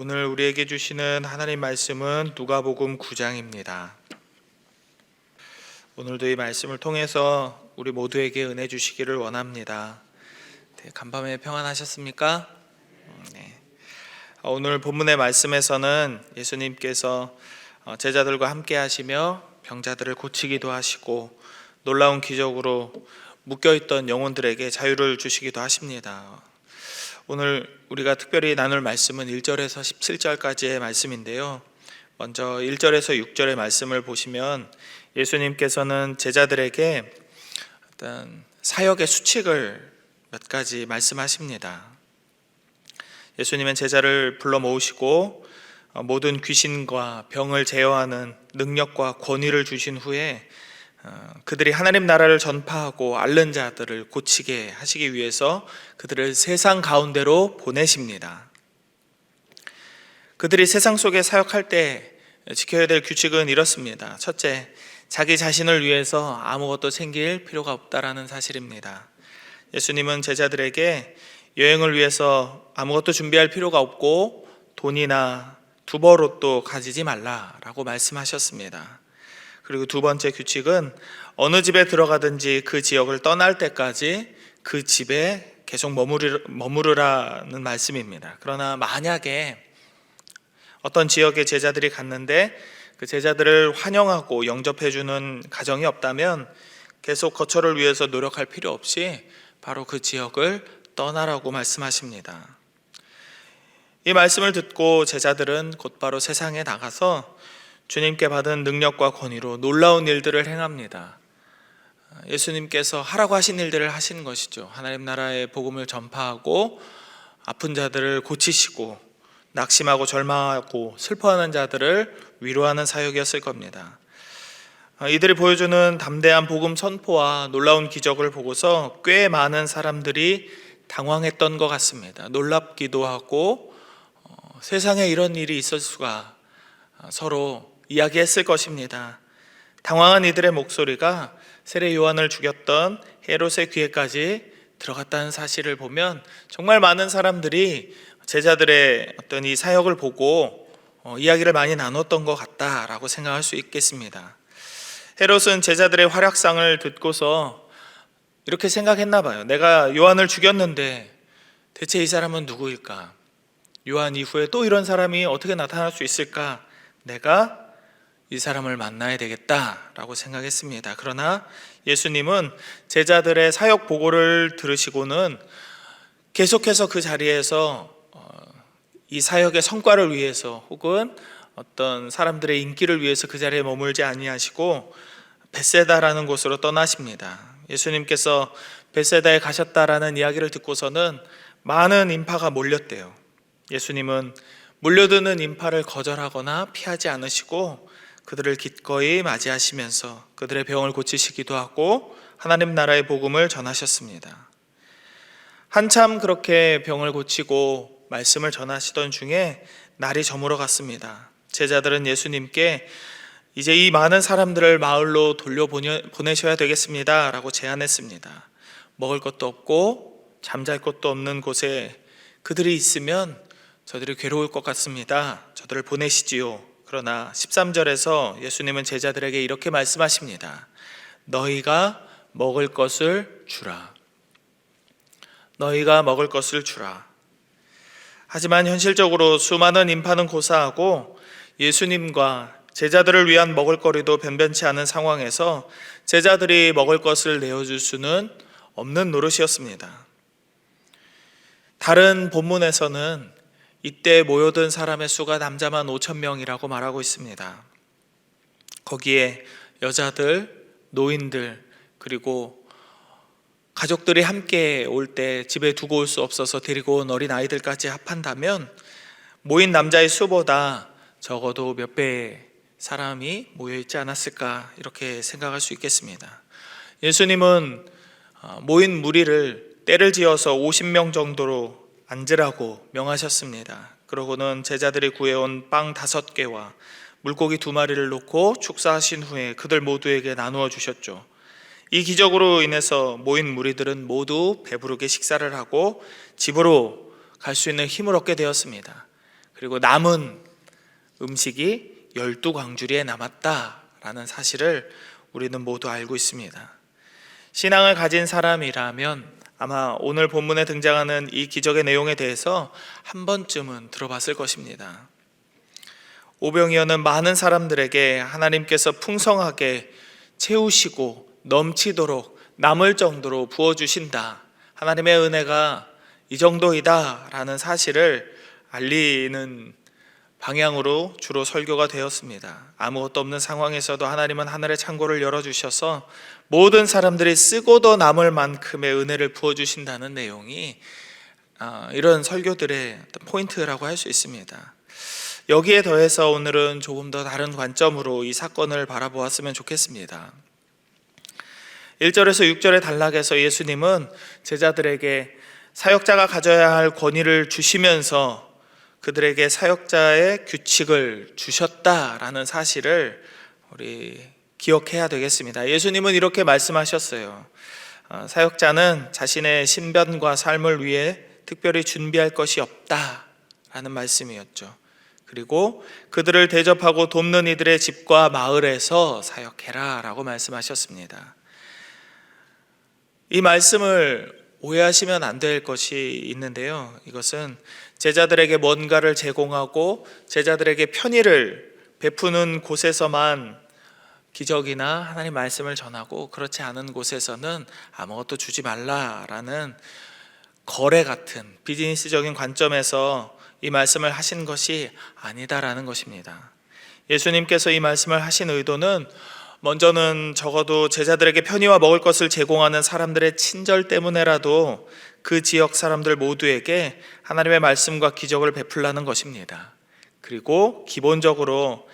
오늘 우리에게 주시는 하나님 말씀은 누가복음 9장입니다. 오늘도 이 말씀을 통해서 우리 모두에게 은혜 주시기를 원합니다. 간밤에 평안하셨습니까? 네. 오늘 본문의 말씀에서는 예수님께서 제자들과 함께 하시며 병자들을 고치기도 하시고 놀라운 기적으로 묶여있던 영혼들에게 자유를 주시기도 하십니다. 오늘 우리가 특별히 나눌 말씀은 1절에서 17절까지의 말씀인데요. 먼저 1절에서 6절의 말씀을 보시면 예수님께서는 제자들에게 어떤 사역의 수칙을 몇 가지 말씀하십니다. 예수님은 제자를 불러 모으시고 모든 귀신과 병을 제어하는 능력과 권위를 주신 후에 그들이 하나님 나라를 전파하고 앓는 자들을 고치게 하시기 위해서 그들을 세상 가운데로 보내십니다. 그들이 세상 속에 사역할 때 지켜야 될 규칙은 이렇습니다. 첫째, 자기 자신을 위해서 아무것도 챙길 필요가 없다라는 사실입니다. 예수님은 제자들에게 여행을 위해서 아무것도 준비할 필요가 없고 돈이나 두벌옷도 가지지 말라라고 말씀하셨습니다. 그리고 두 번째 규칙은 어느 집에 들어가든지 그 지역을 떠날 때까지 그 집에 계속 머무르라는 말씀입니다. 그러나 만약에 어떤 지역에 제자들이 갔는데 그 제자들을 환영하고 영접해주는 가정이 없다면 계속 거처를 위해서 노력할 필요 없이 바로 그 지역을 떠나라고 말씀하십니다. 이 말씀을 듣고 제자들은 곧바로 세상에 나가서 주님께 받은 능력과 권위로 놀라운 일들을 행합니다. 예수님께서 하라고 하신 일들을 하시는 것이죠. 하나님 나라의 복음을 전파하고 아픈 자들을 고치시고 낙심하고 절망하고 슬퍼하는 자들을 위로하는 사역이었을 겁니다. 이들이 보여주는 담대한 복음 선포와 놀라운 기적을 보고서 꽤 많은 사람들이 당황했던 것 같습니다. 놀랍기도 하고 세상에 이런 일이 있을 수가 서로 이야기했을 것입니다. 당황한 이들의 목소리가 세례 요한을 죽였던 헤롯의 귀에까지 들어갔다는 사실을 보면 정말 많은 사람들이 제자들의 어떤 이 사역을 보고 이야기를 많이 나눴던 것 같다라고 생각할 수 있겠습니다. 헤롯은 제자들의 활약상을 듣고서 이렇게 생각했나 봐요. 내가 요한을 죽였는데 대체 이 사람은 누구일까? 요한 이후에 또 이런 사람이 어떻게 나타날 수 있을까? 내가 이 사람을 만나야 되겠다라고 생각했습니다. 그러나 예수님은 제자들의 사역 보고를 들으시고는 계속해서 그 자리에서 이 사역의 성과를 위해서 혹은 어떤 사람들의 인기를 위해서 그 자리에 머물지 아니하시고 벳세다라는 곳으로 떠나십니다. 예수님께서 벳세다에 가셨다라는 이야기를 듣고서는 많은 인파가 몰렸대요. 예수님은 몰려드는 인파를 거절하거나 피하지 않으시고 그들을 기꺼이 맞이하시면서 그들의 병을 고치시기도 하고 하나님 나라의 복음을 전하셨습니다. 한참 그렇게 병을 고치고 말씀을 전하시던 중에 날이 저물어 갔습니다. 제자들은 예수님께 이제 이 많은 사람들을 마을로 돌려보내셔야 되겠습니다 라고 제안했습니다. 먹을 것도 없고 잠잘 곳도 없는 곳에 그들이 있으면 저들이 괴로울 것 같습니다. 저들을 보내시지요. 그러나 13절에서 예수님은 제자들에게 이렇게 말씀하십니다. 너희가 먹을 것을 주라. 너희가 먹을 것을 주라. 하지만 현실적으로 수많은 인파는 고사하고 예수님과 제자들을 위한 먹을거리도 변변치 않은 상황에서 제자들이 먹을 것을 내어줄 수는 없는 노릇이었습니다. 다른 본문에서는 이때 모여든 사람의 수가 남자만 5,000명이라고 말하고 있습니다. 거기에 여자들, 노인들, 그리고 가족들이 함께 올 때 집에 두고 올 수 없어서 데리고 온 어린 아이들까지 합한다면 모인 남자의 수보다 적어도 몇 배의 사람이 모여있지 않았을까 이렇게 생각할 수 있겠습니다. 예수님은 모인 무리를 때를 지어서 50명 정도로 앉으라고 명하셨습니다. 그러고는 제자들이 구해온 빵 5개와 물고기 2마리를 놓고 축사하신 후에 그들 모두에게 나누어 주셨죠. 이 기적으로 인해서 모인 무리들은 모두 배부르게 식사를 하고 집으로 갈 수 있는 힘을 얻게 되었습니다. 그리고 남은 음식이 12광주리에 남았다라는 사실을 우리는 모두 알고 있습니다. 신앙을 가진 사람이라면 아마 오늘 본문에 등장하는 이 기적의 내용에 대해서 한 번쯤은 들어봤을 것입니다. 오병이어는 많은 사람들에게 하나님께서 풍성하게 채우시고 넘치도록 남을 정도로 부어주신다, 하나님의 은혜가 이 정도이다 라는 사실을 알리는 방향으로 주로 설교가 되었습니다. 아무것도 없는 상황에서도 하나님은 하늘의 창고를 열어주셔서 모든 사람들이 쓰고도 남을 만큼의 은혜를 부어주신다는 내용이 이런 설교들의 포인트라고 할 수 있습니다. 여기에 더해서 오늘은 조금 더 다른 관점으로 이 사건을 바라보았으면 좋겠습니다. 1절에서 6절의 단락에서 예수님은 제자들에게 사역자가 가져야 할 권위를 주시면서 그들에게 사역자의 규칙을 주셨다라는 사실을 우리 기억해야 되겠습니다. 예수님은 이렇게 말씀하셨어요. 사역자는 자신의 신변과 삶을 위해 특별히 준비할 것이 없다라는 말씀이었죠. 그리고 그들을 대접하고 돕는 이들의 집과 마을에서 사역해라 라고 말씀하셨습니다. 이 말씀을 오해하시면 안 될 것이 있는데요, 이것은 제자들에게 뭔가를 제공하고 제자들에게 편의를 베푸는 곳에서만 기적이나 하나님 말씀을 전하고, 그렇지 않은 곳에서는 아무것도 주지 말라라는 거래 같은 비즈니스적인 관점에서 이 말씀을 하신 것이 아니다라는 것입니다. 예수님께서 이 말씀을 하신 의도는 먼저는 적어도 제자들에게 편의와 먹을 것을 제공하는 사람들의 친절 때문에라도 그 지역 사람들 모두에게 하나님의 말씀과 기적을 베풀라는 것입니다. 그리고 기본적으로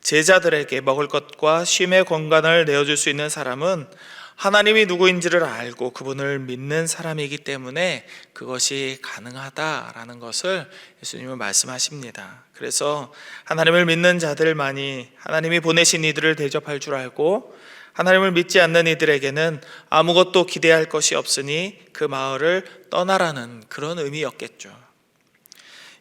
제자들에게 먹을 것과 쉼의 공간을 내어줄 수 있는 사람은 하나님이 누구인지를 알고 그분을 믿는 사람이기 때문에 그것이 가능하다라는 것을 예수님은 말씀하십니다. 그래서 하나님을 믿는 자들만이 하나님이 보내신 이들을 대접할 줄 알고, 하나님을 믿지 않는 이들에게는 아무것도 기대할 것이 없으니 그 마을을 떠나라는 그런 의미였겠죠.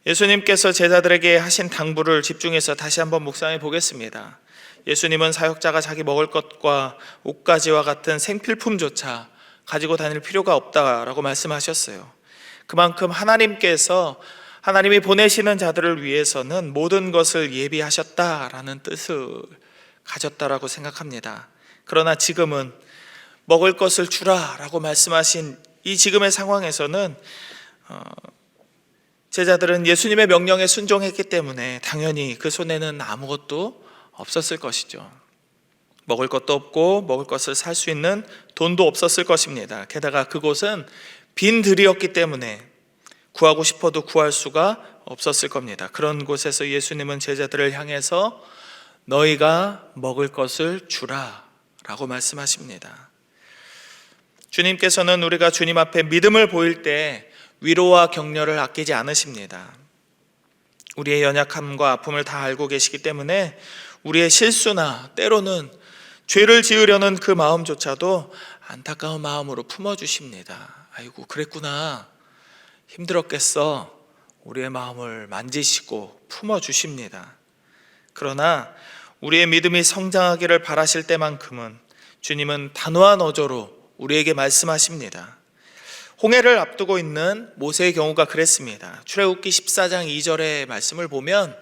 예수님께서 제자들에게 하신 당부를 집중해서 다시 한번 묵상해 보겠습니다. 예수님은 사역자가 자기 먹을 것과 옷가지와 같은 생필품조차 가지고 다닐 필요가 없다라고 말씀하셨어요. 그만큼 하나님이 보내시는 자들을 위해서는 모든 것을 예비하셨다라는 뜻을 가졌다라고 생각합니다. 그러나 지금은 먹을 것을 주라라고 말씀하신 이 지금의 상황에서는 제자들은 예수님의 명령에 순종했기 때문에 당연히 그 손에는 아무것도 없었을 것이죠. 먹을 것도 없고 먹을 것을 살 수 있는 돈도 없었을 것입니다. 게다가 그곳은 빈 들이었기 때문에 구하고 싶어도 구할 수가 없었을 겁니다. 그런 곳에서 예수님은 제자들을 향해서 너희가 먹을 것을 주라 라고 말씀하십니다. 주님께서는 우리가 주님 앞에 믿음을 보일 때 위로와 격려를 아끼지 않으십니다. 우리의 연약함과 아픔을 다 알고 계시기 때문에 우리의 실수나 때로는 죄를 지으려는 그 마음조차도 안타까운 마음으로 품어주십니다. 아이고 그랬구나, 힘들었겠어, 우리의 마음을 만지시고 품어주십니다. 그러나 우리의 믿음이 성장하기를 바라실 때만큼은 주님은 단호한 어조로 우리에게 말씀하십니다. 홍해를 앞두고 있는 모세의 경우가 그랬습니다. 출애굽기 14장 2절의 말씀을 보면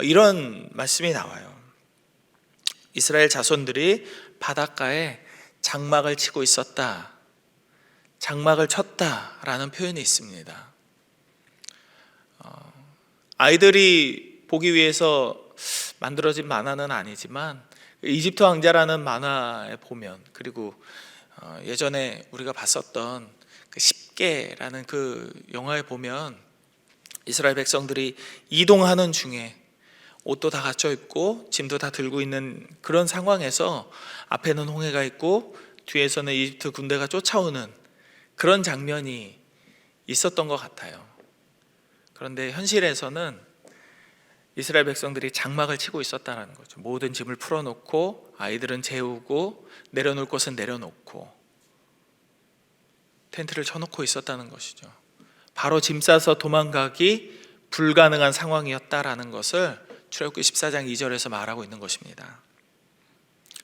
이런 말씀이 나와요. 이스라엘 자손들이 바닷가에 장막을 치고 있었다, 장막을 쳤다라는 표현이 있습니다. 아이들이 보기 위해서 만들어진 만화는 아니지만 이집트 왕자라는 만화에 보면, 그리고 예전에 우리가 봤었던 그 10개라는 그 영화에 보면 이스라엘 백성들이 이동하는 중에 옷도 다 갖춰 입고 짐도 다 들고 있는 그런 상황에서 앞에는 홍해가 있고 뒤에서는 이집트 군대가 쫓아오는 그런 장면이 있었던 것 같아요. 그런데 현실에서는 이스라엘 백성들이 장막을 치고 있었다는 거죠. 모든 짐을 풀어놓고 아이들은 재우고 내려놓을 것은 내려놓고 텐트를 쳐놓고 있었다는 것이죠. 바로 짐 싸서 도망가기 불가능한 상황이었다라는 것을 출애굽기 14장 2절에서 말하고 있는 것입니다.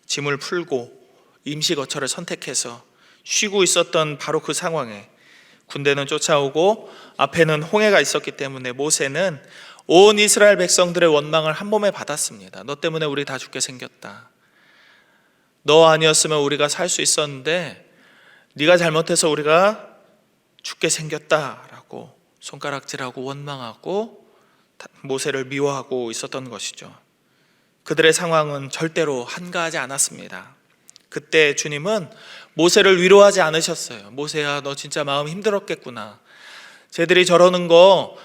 짐을 풀고 임시 거처를 선택해서 쉬고 있었던 바로 그 상황에 군대는 쫓아오고 앞에는 홍해가 있었기 때문에 모세는 온 이스라엘 백성들의 원망을 한 몸에 받았습니다. 너 때문에 우리 다 죽게 생겼다. 너 아니었으면 우리가 살 수 있었는데 네가 잘못해서 우리가 죽게 생겼다라고 손가락질하고 원망하고 모세를 미워하고 있었던 것이죠. 그들의 상황은 절대로 한가하지 않았습니다. 그때 주님은 모세를 위로하지 않으셨어요. 모세야, 너 진짜 마음 힘들었겠구나. 쟤들이 저러는 거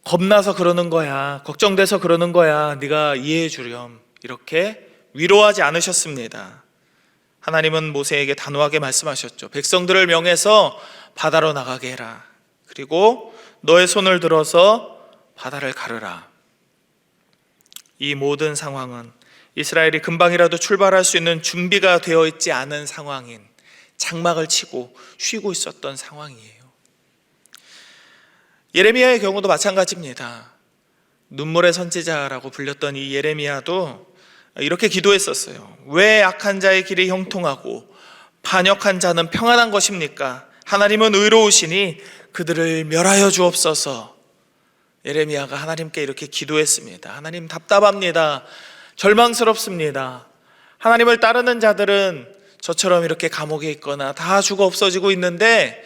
겁나서 그러는 거야. 걱정돼서 그러는 거야. 네가 이해해 주렴. 이렇게 위로하지 않으셨습니다. 하나님은 모세에게 단호하게 말씀하셨죠. 백성들을 명해서 바다로 나가게 해라. 그리고 너의 손을 들어서 바다를 가르라. 이 모든 상황은 이스라엘이 금방이라도 출발할 수 있는 준비가 되어 있지 않은 상황인 장막을 치고 쉬고 있었던 상황이에요. 예레미야의 경우도 마찬가지입니다. 눈물의 선지자라고 불렸던 이 예레미야도 이렇게 기도했었어요. 왜 악한 자의 길이 형통하고 반역한 자는 평안한 것입니까? 하나님은 의로우시니 그들을 멸하여 주옵소서. 예레미야가 하나님께 이렇게 기도했습니다. 하나님, 답답합니다. 절망스럽습니다. 하나님을 따르는 자들은 저처럼 이렇게 감옥에 있거나 다 죽어 없어지고 있는데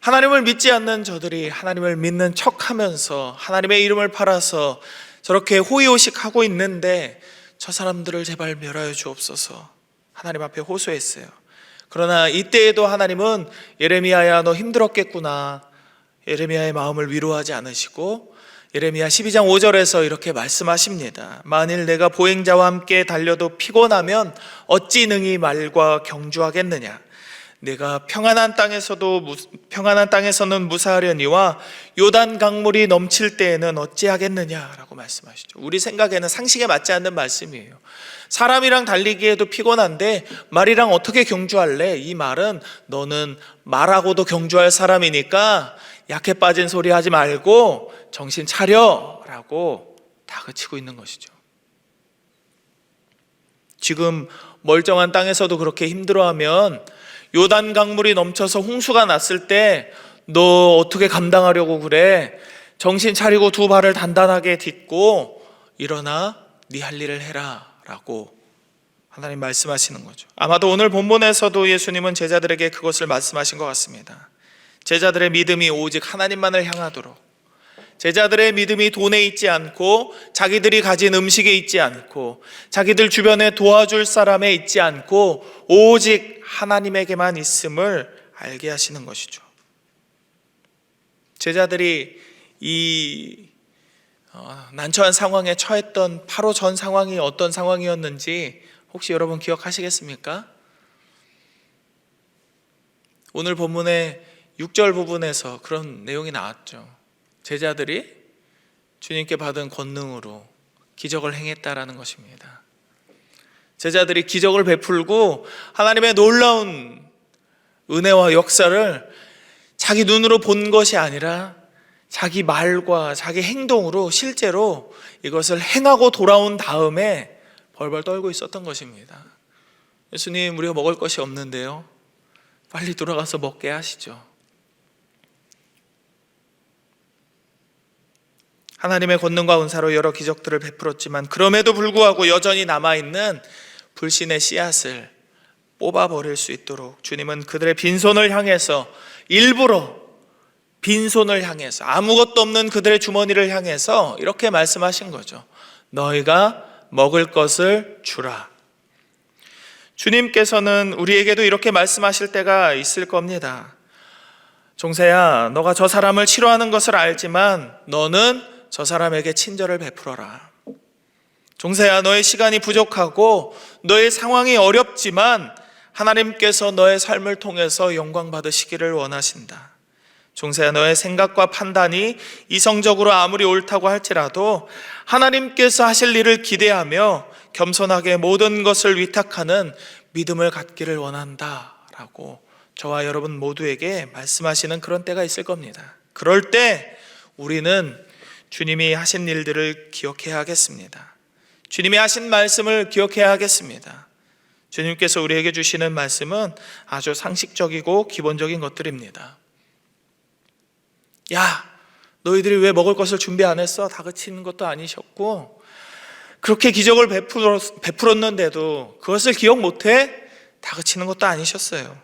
하나님을 믿지 않는 저들이 하나님을 믿는 척하면서 하나님의 이름을 팔아서 저렇게 호의호식하고 있는데 저 사람들을 제발 멸하여 주옵소서. 하나님 앞에 호소했어요. 그러나 이때에도 하나님은 예레미야야, 너 힘들었겠구나. 예레미야의 마음을 위로하지 않으시고 예레미야 12장 5절에서 이렇게 말씀하십니다. 만일 내가 보행자와 함께 달려도 피곤하면 어찌 능히 말과 경주하겠느냐. 내가 평안한 땅에서는 무사하려니와 요단 강물이 넘칠 때에는 어찌하겠느냐라고 말씀하시죠. 우리 생각에는 상식에 맞지 않는 말씀이에요. 사람이랑 달리기에도 피곤한데 말이랑 어떻게 경주할래? 이 말은 너는 말하고도 경주할 사람이니까 약해 빠진 소리 하지 말고 정신 차려라고 다그치고 있는 것이죠. 지금 멀쩡한 땅에서도 그렇게 힘들어하면 요단 강물이 넘쳐서 홍수가 났을 때 너 어떻게 감당하려고 그래? 정신 차리고 두 발을 단단하게 딛고 일어나 네 할 일을 해라 라고 하나님 말씀하시는 거죠. 아마도 오늘 본문에서도 예수님은 제자들에게 그것을 말씀하신 것 같습니다. 제자들의 믿음이 오직 하나님만을 향하도록, 제자들의 믿음이 돈에 있지 않고 자기들이 가진 음식에 있지 않고 자기들 주변에 도와줄 사람에 있지 않고 오직 하나님에게만 있음을 알게 하시는 것이죠. 제자들이 이 난처한 상황에 처했던 바로 전 상황이 어떤 상황이었는지 혹시 여러분 기억하시겠습니까? 오늘 본문의 6절 부분에서 그런 내용이 나왔죠. 제자들이 주님께 받은 권능으로 기적을 행했다라는 것입니다. 제자들이 기적을 베풀고 하나님의 놀라운 은혜와 역사를 자기 눈으로 본 것이 아니라 자기 말과 자기 행동으로 실제로 이것을 행하고 돌아온 다음에 벌벌 떨고 있었던 것입니다. 예수님, 우리가 먹을 것이 없는데요, 빨리 돌아가서 먹게 하시죠. 하나님의 권능과 은사로 여러 기적들을 베풀었지만 그럼에도 불구하고 여전히 남아있는 불신의 씨앗을 뽑아버릴 수 있도록 주님은 그들의 빈손을 향해서, 일부러 빈손을 향해서, 아무것도 없는 그들의 주머니를 향해서 이렇게 말씀하신 거죠. 너희가 먹을 것을 주라. 주님께서는 우리에게도 이렇게 말씀하실 때가 있을 겁니다. 종세야, 너가 저 사람을 싫어하는 것을 알지만 너는 저 사람에게 친절을 베풀어라. 종세야, 너의 시간이 부족하고 너의 상황이 어렵지만 하나님께서 너의 삶을 통해서 영광 받으시기를 원하신다. 종세야, 너의 생각과 판단이 이성적으로 아무리 옳다고 할지라도 하나님께서 하실 일을 기대하며 겸손하게 모든 것을 위탁하는 믿음을 갖기를 원한다 라고 저와 여러분 모두에게 말씀하시는 그런 때가 있을 겁니다. 그럴 때 우리는 주님이 하신 일들을 기억해야 하겠습니다. 주님이 하신 말씀을 기억해야 하겠습니다. 주님께서 우리에게 주시는 말씀은 아주 상식적이고 기본적인 것들입니다. 야, 너희들이 왜 먹을 것을 준비 안 했어? 다그치는 것도 아니셨고, 그렇게 기적을 베풀었는데도 그것을 기억 못해? 다그치는 것도 아니셨어요.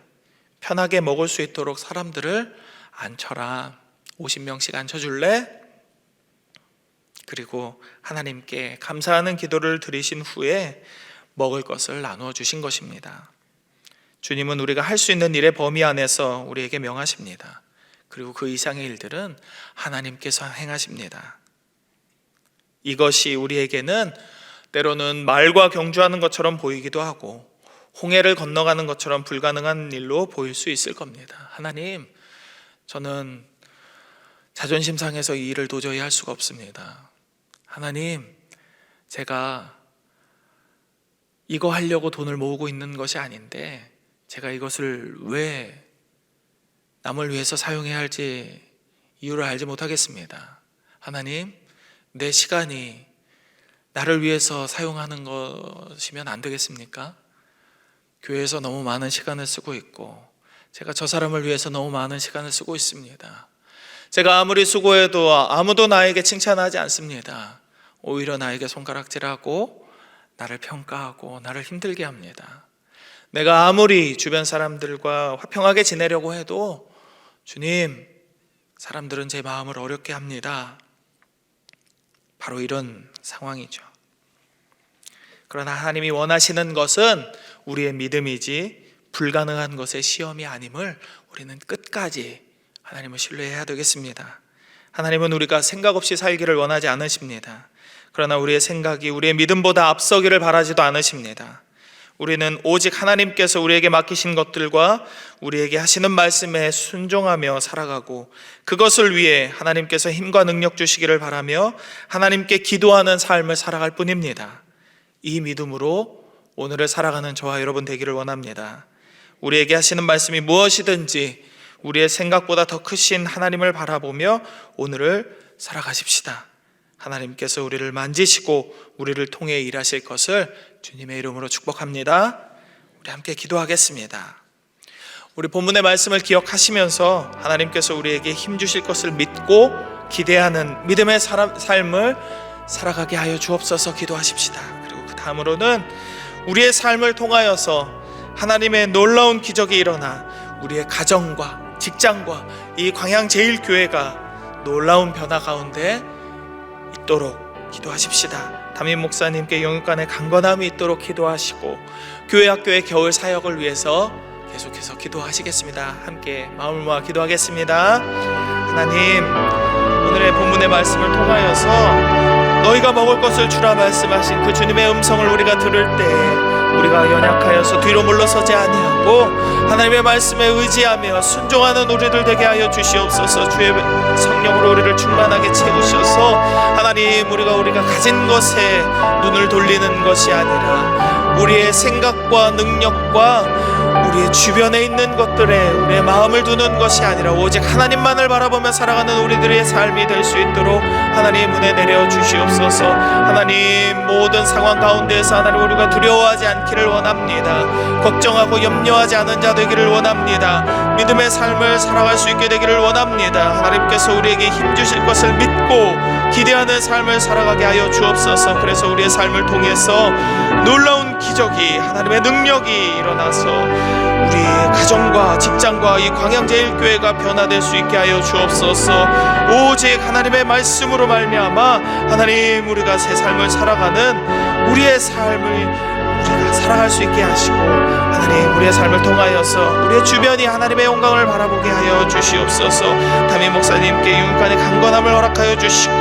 편하게 먹을 수 있도록 사람들을 앉혀라. 50명씩 앉혀줄래? 그리고 하나님께 감사하는 기도를 드리신 후에 먹을 것을 나누어 주신 것입니다. 주님은 우리가 할 수 있는 일의 범위 안에서 우리에게 명하십니다. 그리고 그 이상의 일들은 하나님께서 행하십니다. 이것이 우리에게는 때로는 말과 경주하는 것처럼 보이기도 하고 홍해를 건너가는 것처럼 불가능한 일로 보일 수 있을 겁니다. 하나님, 저는 자존심 상해서 이 일을 도저히 할 수가 없습니다. 하나님, 제가 이거 하려고 돈을 모으고 있는 것이 아닌데 제가 이것을 왜 남을 위해서 사용해야 할지 이유를 알지 못하겠습니다. 하나님, 내 시간이 나를 위해서 사용하는 것이면 안 되겠습니까? 교회에서 너무 많은 시간을 쓰고 있고 제가 저 사람을 위해서 너무 많은 시간을 쓰고 있습니다. 제가 아무리 수고해도 아무도 나에게 칭찬하지 않습니다. 오히려 나에게 손가락질하고 나를 평가하고 나를 힘들게 합니다. 내가 아무리 주변 사람들과 화평하게 지내려고 해도 주님, 사람들은 제 마음을 어렵게 합니다. 바로 이런 상황이죠. 그러나 하나님이 원하시는 것은 우리의 믿음이지 불가능한 것의 시험이 아님을 우리는 끝까지 하나님을 신뢰해야 되겠습니다. 하나님은 우리가 생각 없이 살기를 원하지 않으십니다. 그러나 우리의 생각이 우리의 믿음보다 앞서기를 바라지도 않으십니다. 우리는 오직 하나님께서 우리에게 맡기신 것들과 우리에게 하시는 말씀에 순종하며 살아가고 그것을 위해 하나님께서 힘과 능력 주시기를 바라며 하나님께 기도하는 삶을 살아갈 뿐입니다. 이 믿음으로 오늘을 살아가는 저와 여러분 되기를 원합니다. 우리에게 하시는 말씀이 무엇이든지 우리의 생각보다 더 크신 하나님을 바라보며 오늘을 살아가십시다. 하나님께서 우리를 만지시고 우리를 통해 일하실 것을 주님의 이름으로 축복합니다. 우리 함께 기도하겠습니다. 우리 본문의 말씀을 기억하시면서 하나님께서 우리에게 힘 주실 것을 믿고 기대하는 믿음의 삶을 살아가게 하여 주옵소서. 기도하십시다. 그리고 그 다음으로는 우리의 삶을 통하여서 하나님의 놀라운 기적이 일어나 우리의 가정과 직장과 이 광양제일교회가 놀라운 변화 가운데 있도록 기도하십시다. 담임 목사님께 영육간의 강건함이 있도록 기도하시고 교회 학교의 겨울 사역을 위해서 계속해서 기도하시겠습니다. 함께 마음을 모아 기도하겠습니다. 하나님, 오늘의 본문의 말씀을 통하여서 너희가 먹을 것을 주라 말씀하신 그 주님의 음성을 우리가 들을 때 우리가 연약하여서 뒤로 물러서지 아니하고 하나님의 말씀에 의지하며 순종하는 우리들 되게 하여 주시옵소서. 주의 성령으로 우리를 충만하게 채우셔서 하나님, 우리가 가진 것에 눈을 돌리는 것이 아니라 우리의 생각과 능력과 우리의 주변에 있는 것들에 우리의 마음을 두는 것이 아니라 오직 하나님만을 바라보며 살아가는 우리들의 삶이 될 수 있도록 하나님 은혜 내려 주시옵소서. 하나님, 모든 상황 가운데에서 하나님 우리가 두려워하지 않기를 원합니다. 걱정하고 염려하지 않은 자 되기를 원합니다. 믿음의 삶을 살아갈 수 있게 되기를 원합니다. 하나님께서 우리에게 힘 주실 것을 믿고 기대하는 삶을 살아가게 하여 주옵소서. 그래서 우리의 삶을 통해서 놀라운 기적이, 하나님의 능력이 일어나서 우리 가정과 직장과 이 광양제일교회가 변화될 수 있게 하여 주옵소서. 오직 하나님의 말씀으로 말미암아 하나님, 우리가 새 삶을 살아가는 우리의 삶을 우리가 살아갈 수 있게 하시고 하나님, 우리의 삶을 통하여서 우리의 주변이 하나님의 영광을 바라보게 하여 주시옵소서. 담임 목사님께 영육간의 강건함을 허락하여 주시고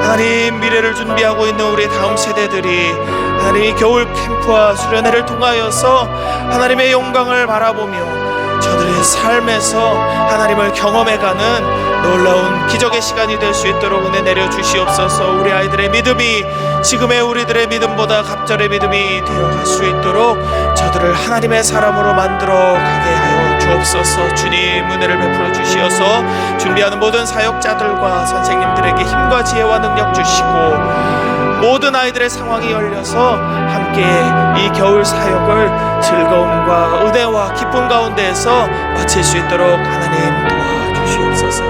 하나님, 미래를 준비하고 있는 우리 다음 세대들이 하나님 겨울 캠프와 수련회를 통하여서 하나님의 영광을 바라보며 저들의 삶에서 하나님을 경험해가는 놀라운 기적의 시간이 될 수 있도록 은혜 내려 주시옵소서. 우리 아이들의 믿음이 지금의 우리들의 믿음보다 갑절의 믿음이 되어갈 수 있도록 저들을 하나님의 사람으로 만들어 가게 하여 주옵소서. 주님, 은혜를 베풀어 주시옵소서. 주시어서 준비하는 모든 사역자들과 선생님들에게 힘과 지혜와 능력 주시고 모든 아이들의 상황이 열려서 함께 이 겨울 사역을 즐거움과 은혜와 기쁨 가운데에서 마칠 수 있도록 하나님 도와주시옵소서.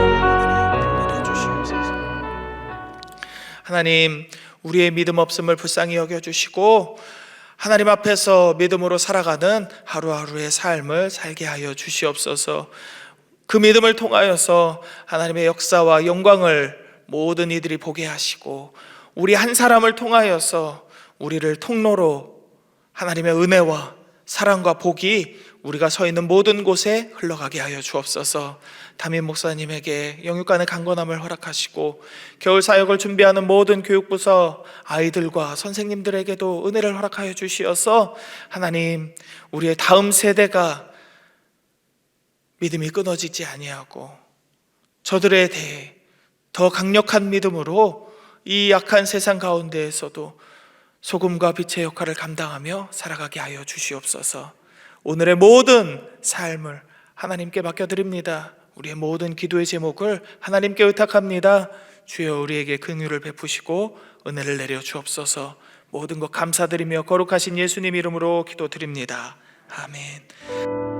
하나님, 우리의 믿음 없음을 불쌍히 여겨주시고 하나님 앞에서 믿음으로 살아가는 하루하루의 삶을 살게 하여 주시옵소서. 그 믿음을 통하여서 하나님의 역사와 영광을 모든 이들이 보게 하시고 우리 한 사람을 통하여서 우리를 통로로 하나님의 은혜와 사랑과 복이 우리가 서 있는 모든 곳에 흘러가게 하여 주옵소서. 담임 목사님에게 영육간의 강건함을 허락하시고 겨울 사역을 준비하는 모든 교육부서 아이들과 선생님들에게도 은혜를 허락하여 주시어서 하나님, 우리의 다음 세대가 믿음이 끊어지지 아니하고 저들에 대해 더 강력한 믿음으로 이 약한 세상 가운데에서도 소금과 빛의 역할을 감당하며 살아가게 하여 주시옵소서. 오늘의 모든 삶을 하나님께 맡겨드립니다. 우리의 모든 기도의 제목을 하나님께 의탁합니다. 주여, 우리에게 긍휼을 베푸시고 은혜를 내려 주옵소서. 모든 것 감사드리며 거룩하신 예수님 이름으로 기도드립니다. 아멘.